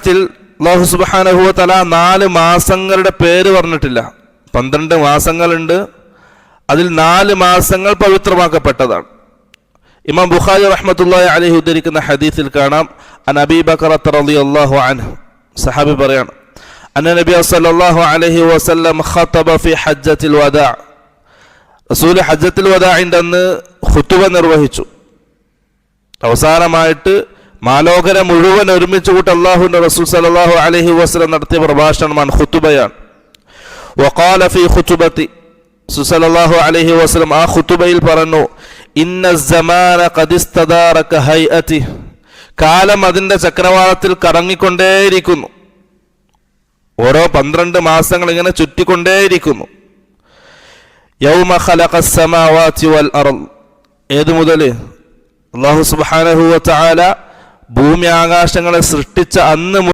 ആയത്തിൽ അല്ലാഹു സുബ്ഹാനഹു വ തആല 4 മാസങ്ങളുടെ പേര് പറഞ്ഞിട്ടില്ല. 12 മാസങ്ങളുണ്ട്, അതിൽ 4 മാസങ്ങൾ പവിത്രമാക്കപ്പെട്ടതാണ്. ഇമാം ബുഖാരി റഹ്മത്തുള്ളാഹി അലൈഹി ഉദ്ധരിക്കുന്ന ഹദീസിൽ കാണാം, അൻ അബീ ബക്കറ റളിയല്ലാഹു അൻഹു, സഹാബി പറയാണ്, അന്ന നബി സല്ലല്ലാഹു അലൈഹി വസല്ലം ഖതബ ഫി ഹജ്ജത്തുൽ വദാ, റസൂൽ ഹജ്ജത്തുൽ വദാഇന്റെ അന്ന് ഖുതുബ നിർവഹിച്ചു. അവസാനമായിട്ട് മാലോകരെ മുഴുവൻ ഒരുമിച്ച് കൂട്ടി അല്ലാഹുവിന്റെ റസൂൽ സല്ലല്ലാഹു അലൈഹി വസല്ലം നടത്തിയ പ്രഭാഷണമാണ് ഖുതുബയാണ്. വഖാല ഫീ ഖുതുബതി, റസൂൽ സല്ലല്ലാഹു അലൈഹി വസല്ലം ആ ഖുതുബയിൽ പറഞ്ഞു, ഇന്ന സമാന ഖദ് ഇസ്തദാറ കഹൈഅതി, കാലം അതിന്റെ ചക്രവാളത്തിൽ കറങ്ങിക്കൊണ്ടേയിരിക്കുന്നു. ഓരോ 12 മാസങ്ങൾ ഇങ്ങനെ ചുറ്റിക്കൊണ്ടേയിരിക്കുന്നു. യൗമ ഖലഖസ് സമാവാതി വൽ അർദ്, ഏതു മുതൽ? അല്ലാഹു സുബ്ഹാനഹു വ തആല ഭൂമി ആകാശങ്ങളെ സൃഷ്ടിച്ച അന്ന്